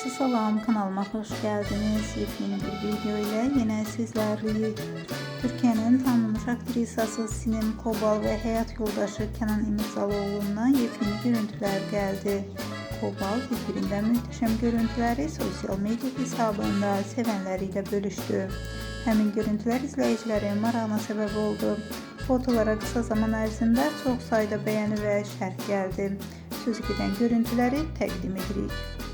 Herkese salam, kanalıma hoş geldiniz. Yepyeni bir video ile yine sizlerleyiz. Türkiye'nin tanınmış aktrisası Sinem Kobal ve hayat yoldaşı Kenan İmirzalıoğlu'ndan yepyeni görüntüler geldi. Kobal birbirinden muhteşem görüntüleri sosyal medya hesabında sevenleriyle bölüştü. Həmin görüntüler izleyicilerin marağına sebep oldu. Fotolara kısa zaman ərzində çox sayda beğeni ve şərh geldi. Sözü gedən görüntüləri təqdim edirik.